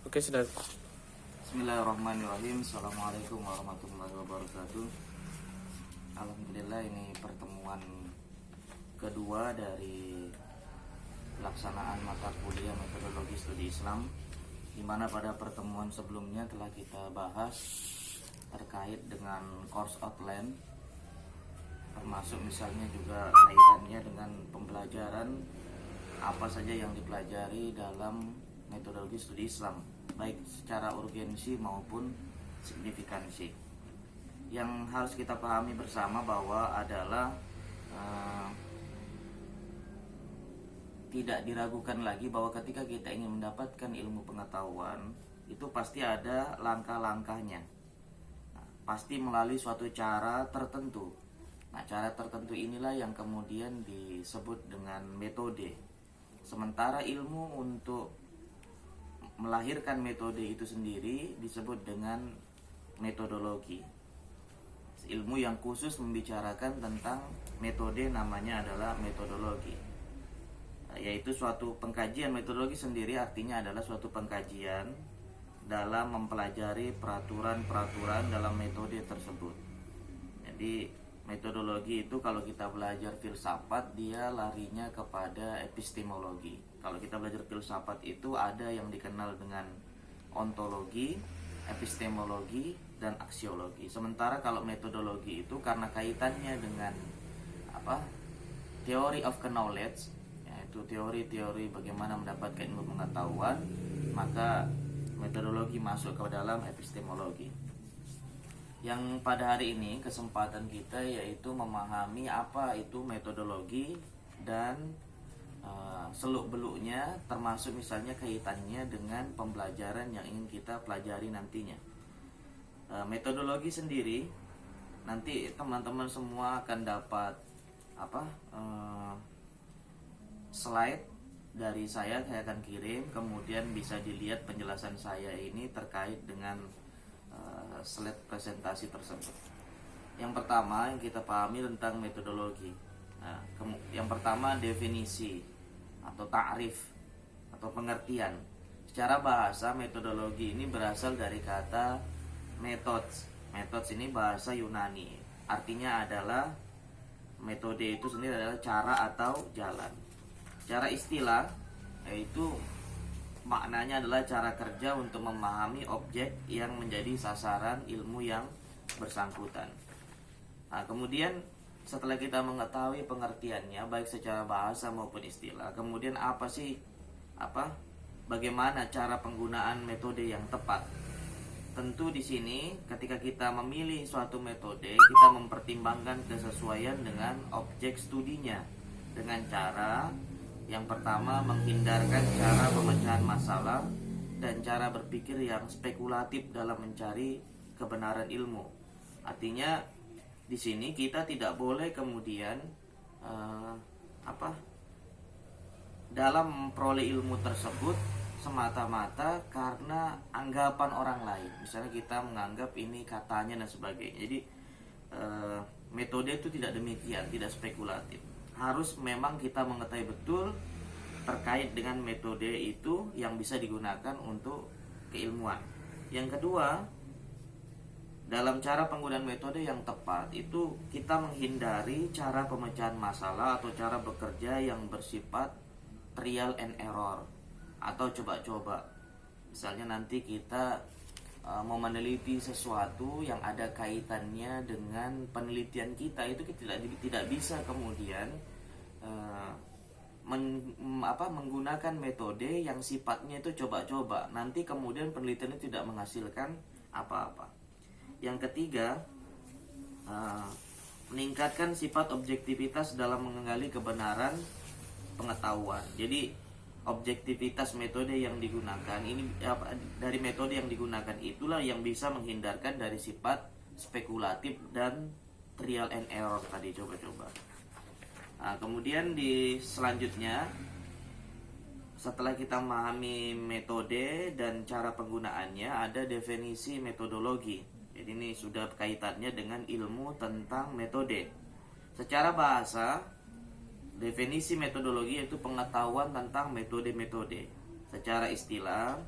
Oke, sudah. Bismillahirrahmanirrahim. Assalamualaikum warahmatullahi wabarakatuh. Alhamdulillah, ini pertemuan kedua dari pelaksanaan mata kuliah metodologi studi Islam, di mana pada pertemuan sebelumnya telah kita bahas terkait dengan course outline, termasuk misalnya juga kaitannya dengan pembelajaran apa saja yang dipelajari dalam metodologi studi Islam, baik secara urgensi maupun signifikansi. Yang harus kita pahami bersama bahwa adalah tidak diragukan lagi bahwa ketika kita ingin mendapatkan ilmu pengetahuan, itu pasti ada langkah-langkahnya. Pasti melalui suatu cara tertentu. Nah, cara tertentu inilah yang kemudian disebut dengan metode. Sementara ilmu untuk melahirkan metode itu sendiri disebut dengan metodologi. Ilmu yang khusus membicarakan tentang metode namanya adalah metodologi. Yaitu suatu pengkajian. Metodologi sendiri artinya adalah suatu pengkajian dalam mempelajari peraturan-peraturan dalam metode tersebut. Jadi metodologi itu kalau kita belajar filsafat, dia larinya kepada epistemologi. Kalau kita belajar filsafat itu ada yang dikenal dengan ontologi, epistemologi, dan aksiologi. Sementara kalau metodologi itu karena kaitannya dengan theory of knowledge, yaitu teori-teori bagaimana mendapatkan ilmu pengetahuan, maka metodologi masuk ke dalam epistemologi. Yang pada hari ini kesempatan kita yaitu memahami apa itu metodologi dan seluk-beluknya, termasuk misalnya kaitannya dengan pembelajaran yang ingin kita pelajari nantinya. Metodologi sendiri nanti teman-teman semua akan dapat slide dari saya akan kirim, kemudian bisa dilihat penjelasan saya ini terkait dengan slide presentasi tersebut. Yang pertama yang kita pahami tentang metodologi. Nah, yang pertama definisi atau ta'rif atau pengertian. Secara bahasa metodologi ini berasal dari kata methods. Methods ini bahasa Yunani. Artinya adalah metode itu sendiri adalah cara atau jalan. Secara istilah yaitu maknanya adalah cara kerja untuk memahami objek yang menjadi sasaran ilmu yang bersangkutan. Nah, kemudian setelah kita mengetahui pengertiannya baik secara bahasa maupun istilah, kemudian bagaimana cara penggunaan metode yang tepat? Tentu di sini ketika kita memilih suatu metode, kita mempertimbangkan kesesuaian dengan objek studinya dengan cara yang pertama menghindarkan cara pemecahan masalah dan cara berpikir yang spekulatif dalam mencari kebenaran ilmu. Artinya di sini kita tidak boleh kemudian dalam memperoleh ilmu tersebut semata-mata karena anggapan orang lain. Misalnya kita menganggap ini katanya dan sebagainya. Jadi metode itu tidak demikian, tidak spekulatif. Harus memang kita mengetahui betul terkait dengan metode itu yang bisa digunakan untuk keilmuan. Yang kedua, dalam cara penggunaan metode yang tepat itu kita menghindari cara pemecahan masalah atau cara bekerja yang bersifat trial and error atau coba-coba. Misalnya nanti kita mau meneliti sesuatu yang ada kaitannya dengan penelitian kita, itu kita tidak bisa kemudian menggunakan metode yang sifatnya itu coba-coba. Nanti kemudian penelitian itu tidak menghasilkan apa-apa. Yang ketiga, meningkatkan sifat objektivitas dalam menggali kebenaran pengetahuan. Jadi objektivitas metode yang digunakan ini dari metode yang digunakan itulah yang bisa menghindarkan dari sifat spekulatif dan trial and error tadi, coba-coba. Nah, kemudian di selanjutnya setelah kita memahami metode dan cara penggunaannya, ada definisi metodologi. Jadi ini sudah kaitannya dengan ilmu tentang metode. Secara bahasa, definisi metodologi yaitu pengetahuan tentang metode-metode. Secara istilah,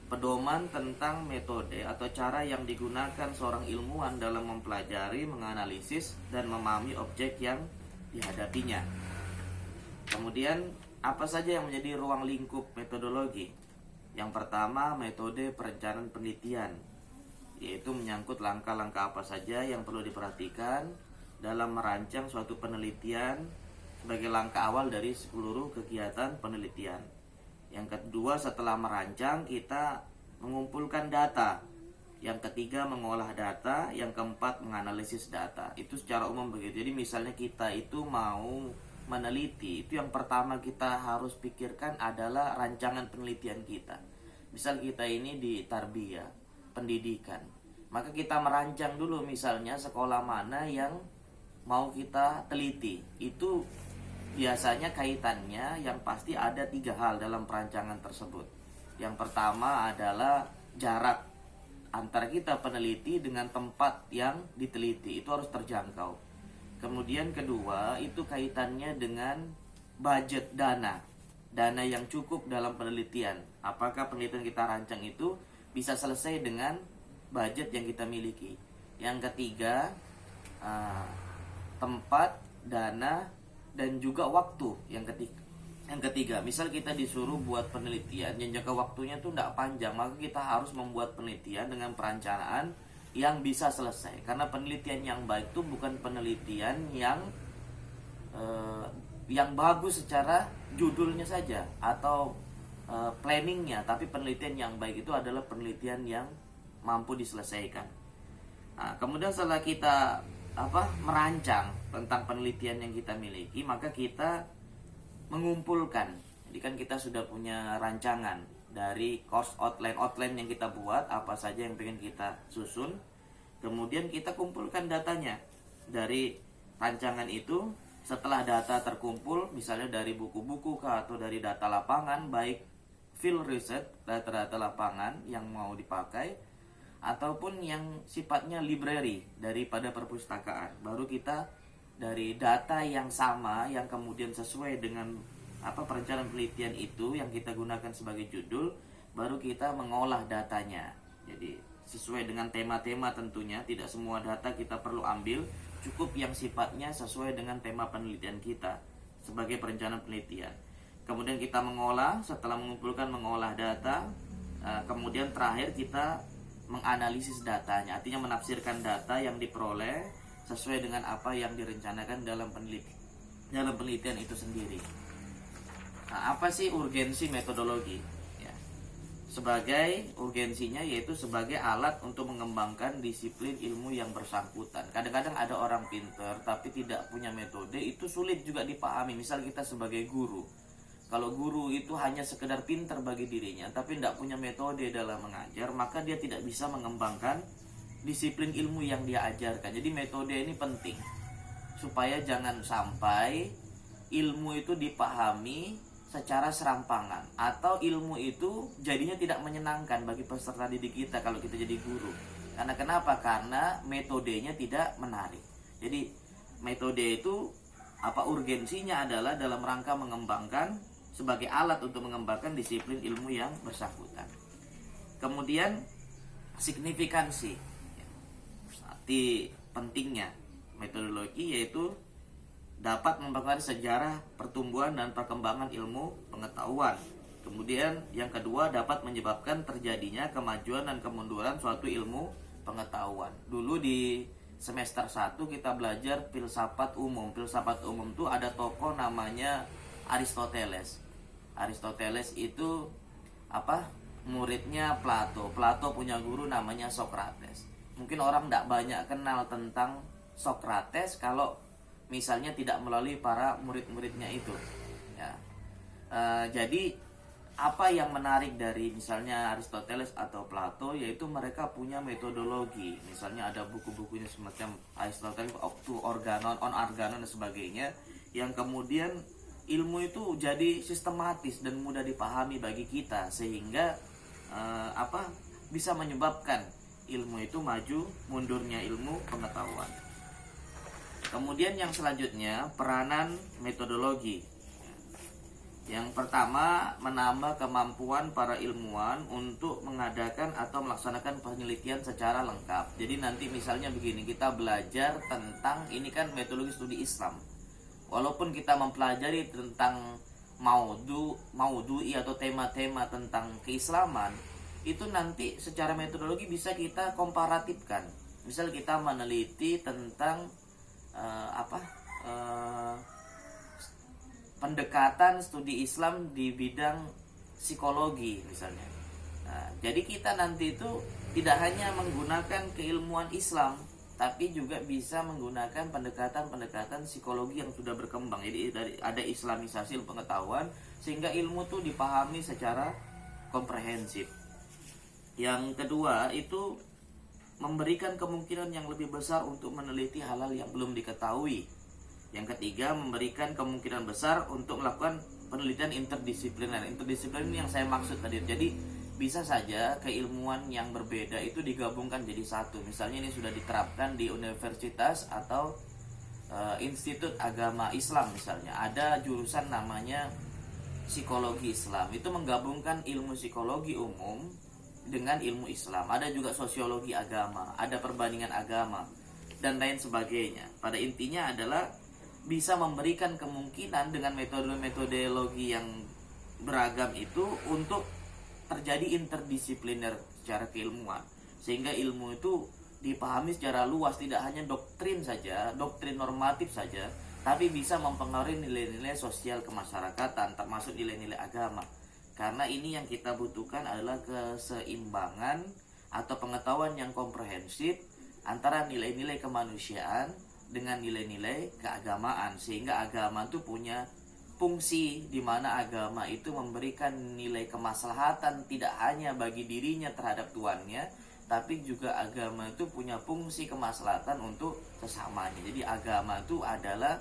pedoman tentang metode atau cara yang digunakan seorang ilmuwan dalam mempelajari, menganalisis, dan memahami objek yang dihadapinya. Kemudian, apa saja yang menjadi ruang lingkup metodologi? Yang pertama, metode perencanaan penelitian, yaitu menyangkut langkah-langkah apa saja yang perlu diperhatikan dalam merancang suatu penelitian sebagai langkah awal dari seluruh kegiatan penelitian. Yang kedua, setelah merancang, kita mengumpulkan data. Yang ketiga, mengolah data. Yang keempat, menganalisis data. Itu secara umum begitu. Jadi misalnya kita itu mau meneliti, itu yang pertama kita harus pikirkan adalah rancangan penelitian kita. Misal kita ini di tarbiyah, pendidikan, maka kita merancang dulu misalnya sekolah mana yang mau kita teliti. Itu biasanya kaitannya yang pasti ada 3 hal dalam perancangan tersebut. Yang pertama adalah jarak antara kita peneliti dengan tempat yang diteliti, itu harus terjangkau. Kemudian kedua, itu kaitannya dengan budget dana yang cukup dalam penelitian. Apakah penelitian kita rancang itu bisa selesai dengan budget yang kita miliki. Yang ketiga, tempat, dana, dan juga waktu. Yang ketiga, misal kita disuruh buat penelitian yang jangka waktunya tuh tidak panjang, maka kita harus membuat penelitian dengan perencanaan yang bisa selesai. Karena penelitian yang baik itu bukan penelitian yang bagus secara judulnya saja atau planningnya, tapi penelitian yang baik itu adalah penelitian yang mampu diselesaikan. Nah, kemudian setelah kita merancang tentang penelitian yang kita miliki, maka kita mengumpulkan. Jadi kan kita sudah punya rancangan dari course outline yang kita buat, apa saja yang pengen kita susun. Kemudian kita kumpulkan datanya dari rancangan itu. Setelah data terkumpul, misalnya dari buku-buku atau dari data lapangan, baik field research, data-data lapangan yang mau dipakai, ataupun yang sifatnya library daripada perpustakaan, baru kita dari data yang sama yang kemudian sesuai dengan perencanaan penelitian itu yang kita gunakan sebagai judul, baru kita mengolah datanya. Jadi sesuai dengan tema-tema tentunya, tidak semua data kita perlu ambil, cukup yang sifatnya sesuai dengan tema penelitian kita sebagai perencanaan penelitian. Kemudian kita mengolah, setelah mengolah data, kemudian terakhir kita menganalisis datanya, artinya menafsirkan data yang diperoleh sesuai dengan apa yang direncanakan dalam penelitian itu sendiri. Nah, apa sih urgensi metodologi? Ya, sebagai urgensinya yaitu sebagai alat untuk mengembangkan disiplin ilmu yang bersangkutan. Kadang-kadang ada orang pinter tapi tidak punya metode, itu sulit juga dipahami. Misal kita sebagai guru, kalau guru itu hanya sekedar pintar bagi dirinya tapi tidak punya metode dalam mengajar, maka dia tidak bisa mengembangkan disiplin ilmu yang dia ajarkan. Jadi metode ini penting supaya jangan sampai ilmu itu dipahami secara serampangan, atau ilmu itu jadinya tidak menyenangkan bagi peserta didik kita kalau kita jadi guru. Karena kenapa? Karena metodenya tidak menarik. Jadi metode itu urgensinya adalah dalam rangka mengembangkan, sebagai alat untuk mengembangkan disiplin ilmu yang bersangkutan. Kemudian signifikansi, arti pentingnya metodologi yaitu dapat mempengaruhi sejarah pertumbuhan dan perkembangan ilmu pengetahuan. Kemudian yang kedua, dapat menyebabkan terjadinya kemajuan dan kemunduran suatu ilmu pengetahuan. Dulu di semester 1 kita belajar filsafat umum. Filsafat umum itu ada tokoh namanya Aristoteles. Aristoteles itu muridnya Plato. Plato punya guru namanya Socrates. Mungkin orang tidak banyak kenal tentang Socrates kalau misalnya tidak melalui para murid-muridnya itu. Ya. Jadi apa yang menarik dari misalnya Aristoteles atau Plato, yaitu mereka punya metodologi. Misalnya ada buku-bukunya semacam Aristoteles to Organon, on Organon dan sebagainya, yang kemudian ilmu itu jadi sistematis dan mudah dipahami bagi kita, sehingga bisa menyebabkan ilmu itu maju mundurnya ilmu pengetahuan. Kemudian yang selanjutnya, peranan metodologi. Yang pertama, menambah kemampuan para ilmuwan untuk mengadakan atau melaksanakan penelitian secara lengkap. Jadi nanti misalnya begini, kita belajar tentang, ini kan metodologi studi Islam. Walaupun kita mempelajari tentang maudhu'i atau tema-tema tentang keislaman, itu nanti secara metodologi bisa kita komparatifkan. Misal kita meneliti tentang pendekatan studi Islam di bidang psikologi misalnya. Nah, jadi kita nanti itu tidak hanya menggunakan keilmuan Islam, tapi juga bisa menggunakan pendekatan-pendekatan psikologi yang sudah berkembang. Jadi ada islamisasi pengetahuan sehingga ilmu itu dipahami secara komprehensif. Yang kedua itu memberikan kemungkinan yang lebih besar untuk meneliti hal-hal yang belum diketahui. Yang ketiga, memberikan kemungkinan besar untuk melakukan penelitian interdisipliner. Interdisipliner ini yang saya maksud tadi. Jadi bisa saja keilmuan yang berbeda itu digabungkan jadi satu. Misalnya ini sudah diterapkan di universitas atau institut agama Islam misalnya. Ada jurusan namanya psikologi Islam. Itu menggabungkan ilmu psikologi umum dengan ilmu Islam. Ada juga sosiologi agama, ada perbandingan agama dan lain sebagainya. Pada intinya adalah bisa memberikan kemungkinan dengan metodologi yang beragam itu untuk terjadi interdisipliner secara keilmuan, sehingga ilmu itu dipahami secara luas, tidak hanya doktrin saja, doktrin normatif saja, tapi bisa mempengaruhi nilai-nilai sosial kemasyarakatan, termasuk nilai-nilai agama. Karena ini yang kita butuhkan adalah keseimbangan atau pengetahuan yang komprehensif antara nilai-nilai kemanusiaan dengan nilai-nilai keagamaan, sehingga agama itu punya fungsi di mana agama itu memberikan nilai kemaslahatan tidak hanya bagi dirinya terhadap tuannya, tapi juga agama itu punya fungsi kemaslahatan untuk sesamanya. Jadi agama itu adalah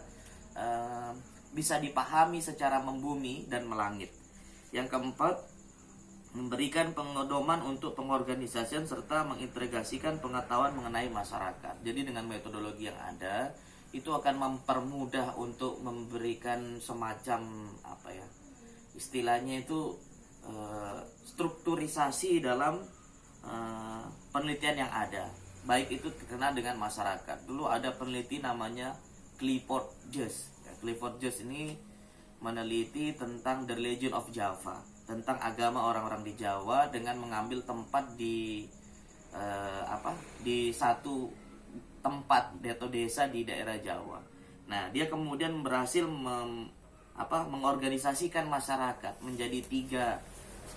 bisa dipahami secara membumi dan melangit. Yang keempat, memberikan pengodoman untuk pengorganisasian serta mengintegrasikan pengetahuan mengenai masyarakat. Jadi dengan metodologi yang ada itu akan mempermudah untuk memberikan semacam istilahnya itu strukturisasi dalam penelitian yang ada, baik itu terkena dengan masyarakat. Dulu ada peneliti namanya Clifford Geertz. Clifford Geertz ini meneliti tentang The Legend of Java, tentang agama orang-orang di Jawa dengan mengambil tempat di satu tempat atau desa di daerah Jawa. Nah, dia kemudian berhasil mengorganisasikan masyarakat menjadi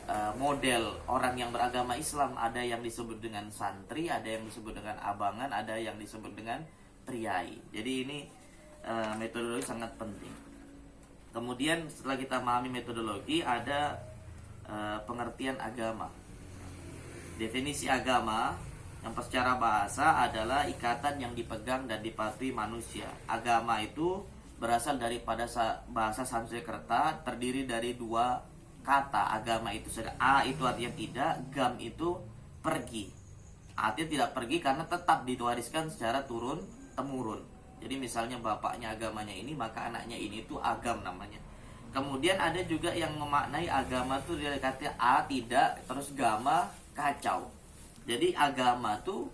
3 model orang yang beragama Islam. Ada yang disebut dengan santri, ada yang disebut dengan abangan, ada yang disebut dengan priai. Jadi ini metodologi sangat penting. Kemudian setelah kita memahami metodologi, ada pengertian agama. Definisi agama yang secara bahasa adalah ikatan yang dipegang dan dipatuhi manusia. Agama itu berasal daripada bahasa Sanskerta, terdiri dari 2 kata. Agama itu A itu artinya tidak, gam itu pergi. Artinya tidak pergi karena tetap diwariskan secara turun temurun. Jadi misalnya bapaknya agamanya ini, maka anaknya ini itu agam namanya. Kemudian ada juga yang memaknai agama itu dari kata A tidak, terus gama kacau. Jadi agama tuh,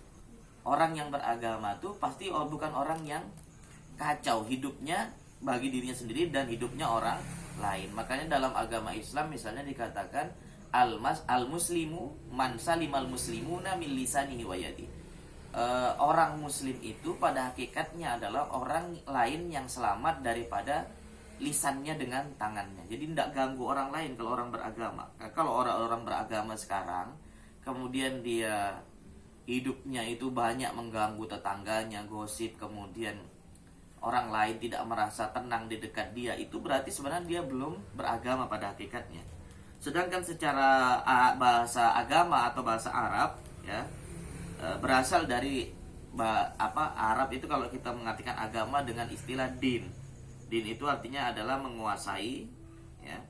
orang yang beragama tuh pasti bukan orang yang kacau hidupnya bagi dirinya sendiri dan hidupnya orang lain. Makanya dalam agama Islam misalnya dikatakan al-muslimu man salimal muslimuna min lisanihi wa yadihi. Orang muslim itu pada hakikatnya adalah orang lain yang selamat daripada lisannya dengan tangannya. Jadi tidak ganggu orang lain kalau orang beragama. Kalau orang-orang beragama sekarang kemudian dia hidupnya itu banyak mengganggu tetangganya, gosip, kemudian orang lain tidak merasa tenang di dekat dia, itu berarti sebenarnya dia belum beragama pada hakikatnya. Sedangkan secara bahasa agama atau bahasa Arab ya, berasal dari Arab itu kalau kita mengartikan agama dengan istilah din. Din itu artinya adalah menguasai ya.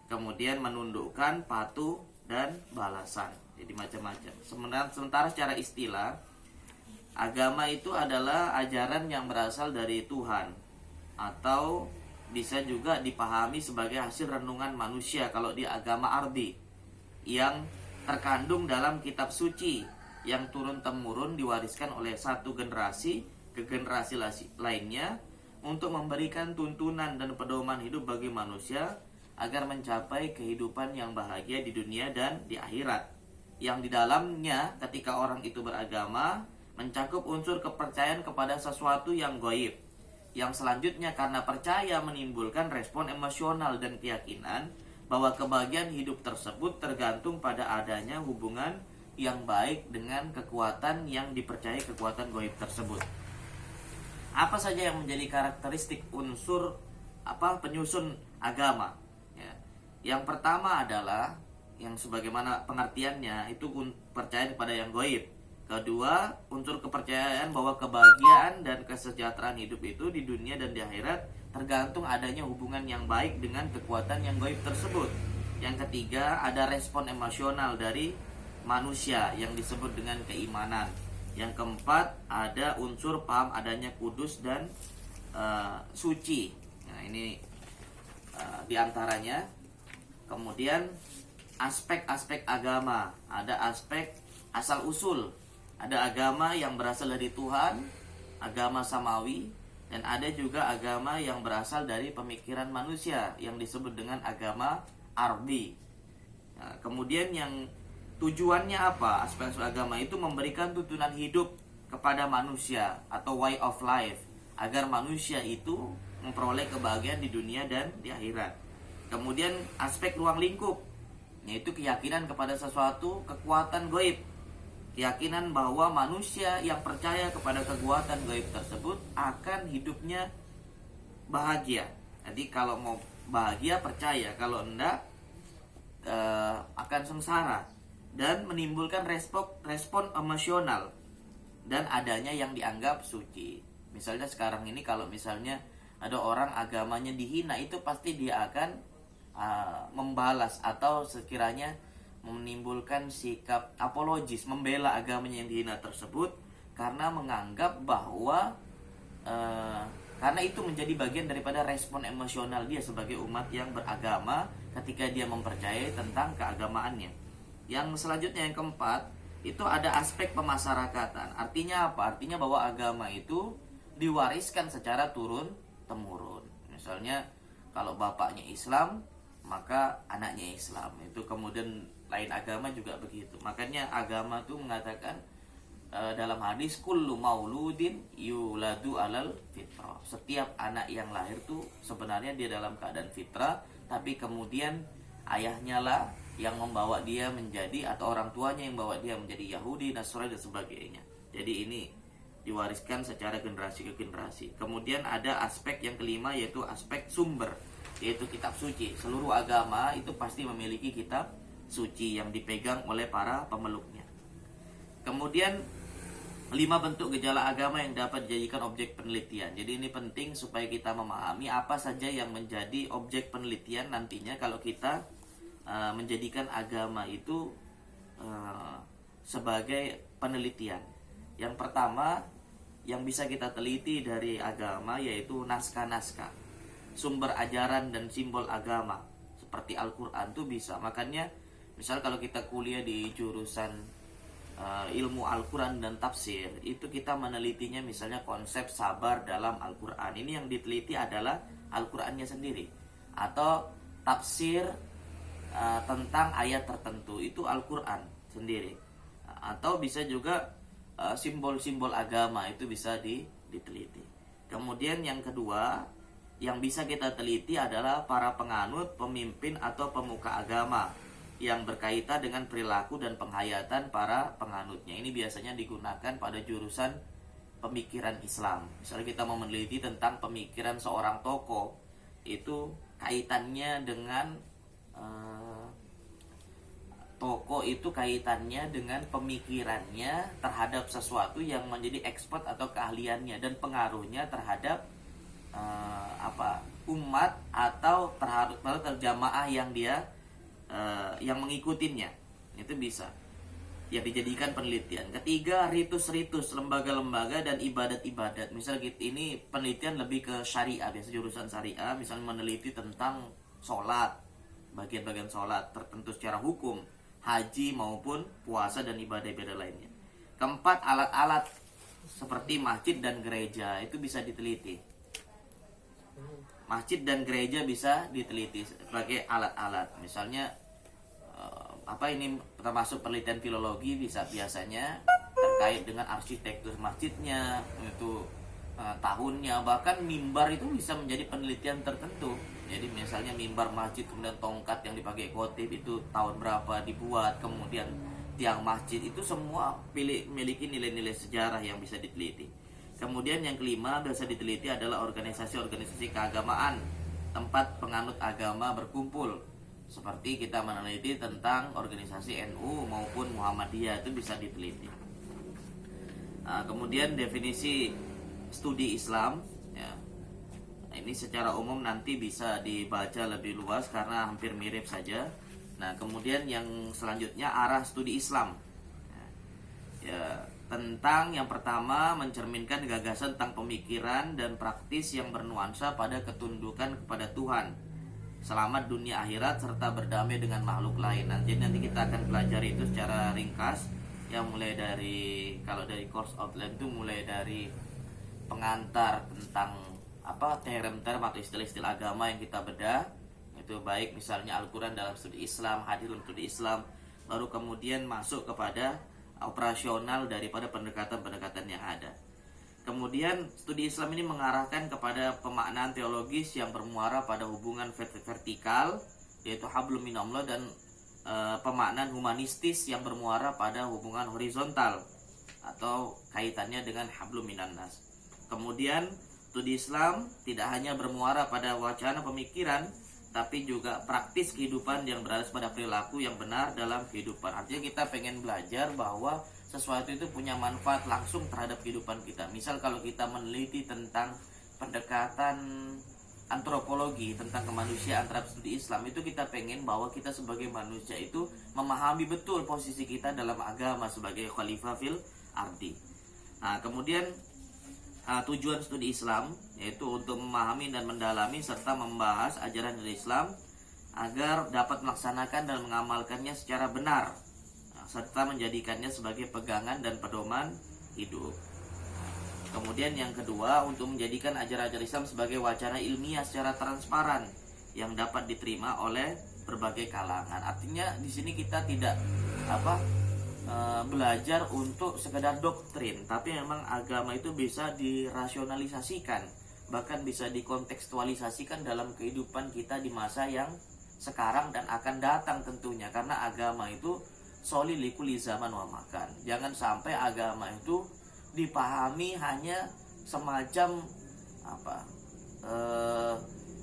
Kemudian menundukkan, patuh dan balasan. Jadi macam-macam. Sementara secara istilah agama itu adalah ajaran yang berasal dari Tuhan atau bisa juga dipahami sebagai hasil renungan manusia kalau di agama ardi, yang terkandung dalam kitab suci yang turun-temurun diwariskan oleh satu generasi ke generasi lainnya untuk memberikan tuntunan dan pedoman hidup bagi manusia agar mencapai kehidupan yang bahagia di dunia dan di akhirat. Yang di dalamnya ketika orang itu beragama mencakup unsur kepercayaan kepada sesuatu yang gaib, yang selanjutnya karena percaya menimbulkan respon emosional dan keyakinan bahwa kebahagiaan hidup tersebut tergantung pada adanya hubungan yang baik dengan kekuatan yang dipercayai, kekuatan gaib tersebut. Apa saja yang menjadi karakteristik unsur penyusun agama? Ya. Yang pertama adalah yang sebagaimana pengertiannya itu percaya kepada yang gaib. Kedua, unsur kepercayaan bahwa kebahagiaan dan kesejahteraan hidup itu di dunia dan di akhirat tergantung adanya hubungan yang baik dengan kekuatan yang gaib tersebut. Yang ketiga, ada respon emosional dari manusia yang disebut dengan keimanan. Yang keempat, ada unsur paham adanya kudus dan suci. Nah, ini diantaranya. Kemudian aspek-aspek agama, ada aspek asal usul. Ada agama yang berasal dari Tuhan, agama samawi, dan ada juga agama yang berasal dari pemikiran manusia yang disebut dengan agama ardi. Nah, kemudian yang tujuannya apa? Aspek-aspek agama itu memberikan tuntunan hidup kepada manusia atau way of life agar manusia itu memperoleh kebahagiaan di dunia dan di akhirat. Kemudian aspek ruang lingkup, yaitu keyakinan kepada sesuatu kekuatan gaib. Keyakinan bahwa manusia yang percaya kepada kekuatan gaib tersebut akan hidupnya bahagia. Jadi kalau mau bahagia percaya, kalau enggak akan sengsara. Dan menimbulkan respon emosional dan adanya yang dianggap suci. Misalnya sekarang ini kalau misalnya ada orang agamanya dihina, itu pasti dia akan membalas atau sekiranya menimbulkan sikap apologis, membela agamanya yang dihina tersebut karena menganggap bahwa karena itu menjadi bagian daripada respon emosional dia sebagai umat yang beragama ketika dia mempercayai tentang keagamaannya. Yang selanjutnya yang keempat, itu ada aspek pemasyarakatan. Artinya apa? Artinya bahwa agama itu diwariskan secara turun-temurun. Misalnya kalau bapaknya Islam, maka anaknya Islam. Itu kemudian lain agama juga begitu. Makanya agama itu mengatakan dalam hadis, kullu mauludin yuladu alal fitrah. Setiap anak yang lahir tuh sebenarnya dia dalam keadaan fitrah, tapi kemudian ayahnya lah yang membawa dia menjadi, atau orang tuanya yang membawa dia menjadi Yahudi, Nasrani dan sebagainya. Jadi ini diwariskan secara generasi ke generasi. Kemudian ada aspek yang kelima, yaitu aspek sumber, yaitu kitab suci. Seluruh agama itu pasti memiliki kitab suci yang dipegang oleh para pemeluknya. Kemudian 5 bentuk gejala agama yang dapat dijadikan objek penelitian. Jadi ini penting supaya kita memahami apa saja yang menjadi objek penelitian nantinya kalau kita menjadikan agama itu sebagai penelitian. Yang pertama yang bisa kita teliti dari agama yaitu naskah-naskah, sumber ajaran dan simbol agama seperti Al-Quran tuh bisa. Makanya misal kalau kita kuliah di jurusan ilmu Al-Quran dan tafsir, itu kita menelitinya misalnya konsep sabar dalam Al-Quran. Ini yang diteliti adalah Al-Qurannya sendiri, atau tafsir tentang ayat tertentu itu Al-Quran sendiri, atau bisa juga simbol-simbol agama itu bisa diteliti. Kemudian yang kedua yang bisa kita teliti adalah para penganut, pemimpin atau pemuka agama yang berkaitan dengan perilaku dan penghayatan para penganutnya. Ini biasanya digunakan pada jurusan pemikiran Islam. Misalnya kita mau meneliti tentang pemikiran seorang tokoh, itu kaitannya dengan tokoh itu kaitannya dengan pemikirannya terhadap sesuatu yang menjadi ekspert atau keahliannya dan pengaruhnya terhadap umat atau terhadap jamaah yang dia yang mengikutinya. Itu bisa. yang dijadikan penelitian. Ketiga, ritus-ritus, lembaga-lembaga dan ibadat-ibadat. Misal ini penelitian lebih ke syariah, biasa jurusan syariah, misalnya meneliti tentang sholat, bagian-bagian sholat tertentu secara hukum, haji maupun puasa dan ibadah-ibadah lainnya. Keempat, alat-alat seperti masjid dan gereja itu bisa diteliti. Masjid dan gereja bisa diteliti sebagai alat-alat. Misalnya ini termasuk penelitian filologi biasanya terkait dengan arsitektur masjidnya, itu tahunnya, bahkan mimbar itu bisa menjadi penelitian tertentu. Jadi misalnya mimbar masjid, kemudian tongkat yang dipakai khotib itu tahun berapa dibuat, kemudian tiang masjid, itu semua memiliki nilai-nilai sejarah yang bisa diteliti. Kemudian yang kelima bisa diteliti adalah organisasi-organisasi keagamaan, tempat penganut agama berkumpul. Seperti kita meneliti tentang organisasi NU maupun Muhammadiyah, itu bisa diteliti. Nah, kemudian definisi studi Islam, ya. Ini secara umum nanti bisa dibaca lebih luas karena hampir mirip saja. Nah, kemudian yang selanjutnya arah studi Islam. Ya, tentang yang pertama mencerminkan gagasan tentang pemikiran dan praktis yang bernuansa pada ketundukan kepada Tuhan, selamat dunia akhirat serta berdamai dengan makhluk lain. Nanti kita akan pelajari itu secara ringkas, yang mulai dari, kalau dari course outline itu mulai dari pengantar tentang term-term atau istilah-istilah agama yang kita bedah, itu baik misalnya Al-Quran dalam studi Islam, hadis dalam studi Islam, baru kemudian masuk kepada operasional daripada pendekatan-pendekatan yang ada. Kemudian studi Islam ini mengarahkan kepada pemaknaan teologis yang bermuara pada hubungan vertikal, yaitu hablum minallah, dan pemaknaan humanistis yang bermuara pada hubungan horizontal atau kaitannya dengan hablum minannas. Kemudian studi Islam tidak hanya bermuara pada wacana pemikiran, tapi juga praktis kehidupan yang berada pada perilaku yang benar dalam kehidupan. Artinya kita pengen belajar bahwa sesuatu itu punya manfaat langsung terhadap kehidupan kita. Misal kalau kita meneliti tentang pendekatan antropologi, tentang kemanusiaan terhadap studi Islam, itu kita pengen bahwa kita sebagai manusia itu memahami betul posisi kita dalam agama sebagai khalifah fil ardi. Nah, kemudian tujuan studi Islam yaitu untuk memahami dan mendalami serta membahas ajaran Islam agar dapat melaksanakan dan mengamalkannya secara benar, serta menjadikannya sebagai pegangan dan pedoman hidup. Kemudian yang kedua, untuk menjadikan ajaran Islam sebagai wacana ilmiah secara transparan yang dapat diterima oleh berbagai kalangan. Artinya di sini kita tidak belajar untuk sekedar doktrin, tapi memang agama itu bisa dirasionalisasikan, bahkan bisa dikontekstualisasikan dalam kehidupan kita di masa yang sekarang dan akan datang tentunya, karena agama itu soli likuli zaman wa makan. Jangan sampai agama itu dipahami hanya semacam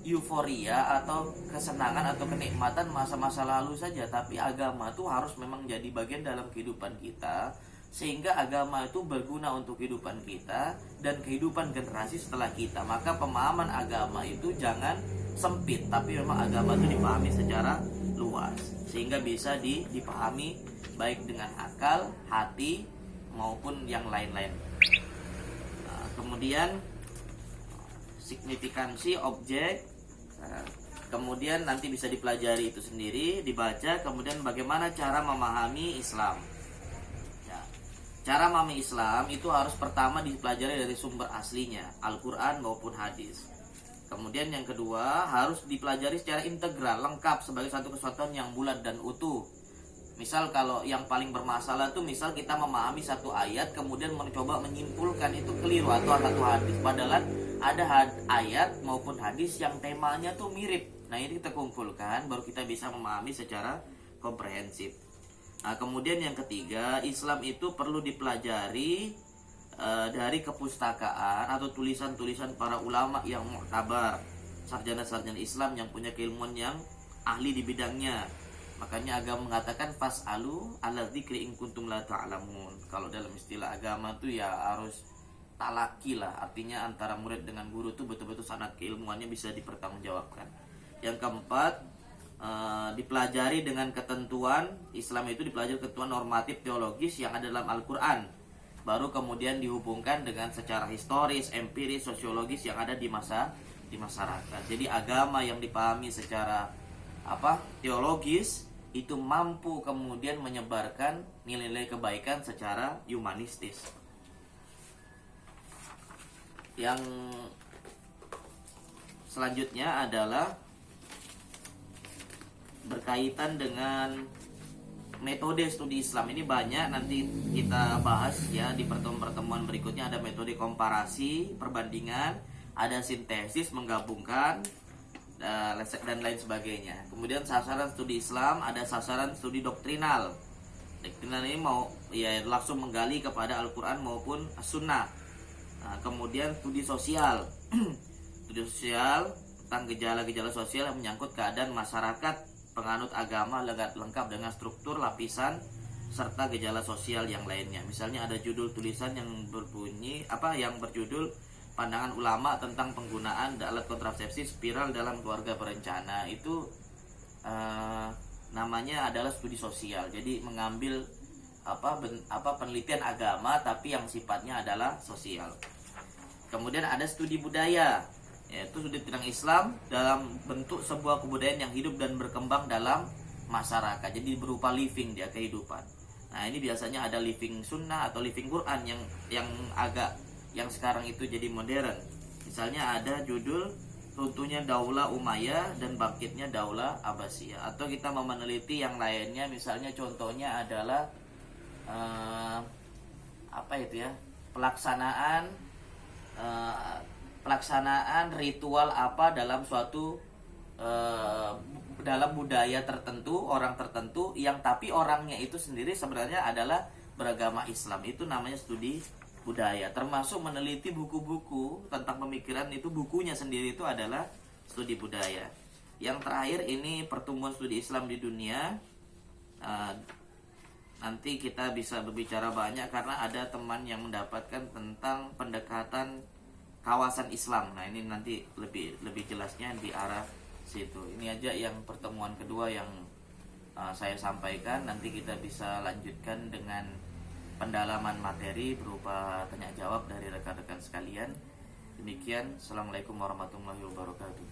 euforia atau kesenangan atau kenikmatan masa-masa lalu saja, tapi agama itu harus memang jadi bagian dalam kehidupan kita, sehingga agama itu berguna untuk kehidupan kita dan kehidupan generasi setelah kita. Maka pemahaman agama itu jangan sempit, tapi memang agama itu dipahami secara luas sehingga bisa dipahami baik dengan akal, hati maupun yang lain-lain. Nah, kemudian signifikansi objek, kemudian nanti bisa dipelajari itu sendiri, dibaca. Kemudian bagaimana cara memahami Islam. Cara memahami Islam itu harus pertama dipelajari dari sumber aslinya, Al-Quran maupun hadis. Kemudian yang kedua, harus dipelajari secara integral, lengkap sebagai satu kesatuan yang bulat dan utuh. Misal kalau yang paling bermasalah tuh, misal kita memahami satu ayat kemudian mencoba menyimpulkan, itu keliru, atau satu hadis, padahal ada ayat maupun hadis yang temanya tuh mirip. Nah, ini kita kumpulkan baru kita bisa memahami secara komprehensif. Nah, kemudian yang ketiga, Islam itu perlu dipelajari dari kepustakaan atau tulisan-tulisan para ulama yang mu'tabar, sarjana-sarjana Islam yang punya keilmuan yang ahli di bidangnya. Makanya agama mengatakan fas'alu ala dzikri in kuntum la ta'lamun. Kalau dalam istilah agama tuh ya harus talaki lah, artinya antara murid dengan guru tuh betul-betul sanad keilmuannya bisa dipertanggungjawabkan. Yang keempat, dipelajari dengan ketentuan Islam, itu dipelajari ketentuan normatif teologis yang ada dalam Al-Quran, baru kemudian dihubungkan dengan secara historis, empiris, sosiologis yang ada di masyarakat. Jadi agama yang dipahami secara teologis itu mampu kemudian menyebarkan nilai-nilai kebaikan secara humanistis. Yang selanjutnya adalah berkaitan dengan metode studi Islam. Ini banyak, nanti kita bahas ya di pertemuan-pertemuan berikutnya. Ada metode komparasi, perbandingan, ada sintesis, menggabungkan, dan lain sebagainya. Kemudian sasaran studi Islam, ada sasaran studi doktrinal. Doktrinal ini mau ya langsung menggali kepada Al-Quran maupun As-Sunnah. Kemudian studi sosial. Studi sosial tentang gejala-gejala sosial yang menyangkut keadaan masyarakat penganut agama lengkap dengan struktur, lapisan, serta gejala sosial yang lainnya. Misalnya ada judul tulisan yang berbunyi yang berjudul pandangan ulama tentang penggunaan alat kontrasepsi spiral dalam keluarga berencana. Itu namanya adalah studi sosial. Jadi mengambil penelitian agama tapi yang sifatnya adalah sosial. Kemudian ada studi budaya, yaitu studi tentang Islam dalam bentuk sebuah kebudayaan yang hidup dan berkembang dalam masyarakat. Jadi berupa living dia kehidupan. Nah, ini biasanya ada living sunnah atau living Quran yang sekarang itu jadi modern. Misalnya ada judul runtuhnya Daulah Umayyah dan bangkitnya Daulah Abbasiyah. Atau kita mau meneliti yang lainnya, misalnya contohnya adalah pelaksanaan ritual apa dalam suatu dalam budaya tertentu, orang tertentu, yang tapi orangnya itu sendiri sebenarnya adalah beragama Islam. Itu namanya studi budaya. Termasuk meneliti buku-buku tentang pemikiran, itu bukunya sendiri itu adalah studi budaya. Yang terakhir ini pertumbuhan studi Islam di dunia. Nanti kita bisa berbicara banyak karena ada teman yang mendapatkan tentang pendekatan kawasan Islam. Nah, ini nanti lebih jelasnya di arah situ. Ini aja yang pertemuan kedua yang saya sampaikan. Nanti kita bisa lanjutkan dengan pendalaman materi berupa tanya jawab dari rekan-rekan sekalian. Demikian, Assalamualaikum warahmatullahi wabarakatuh.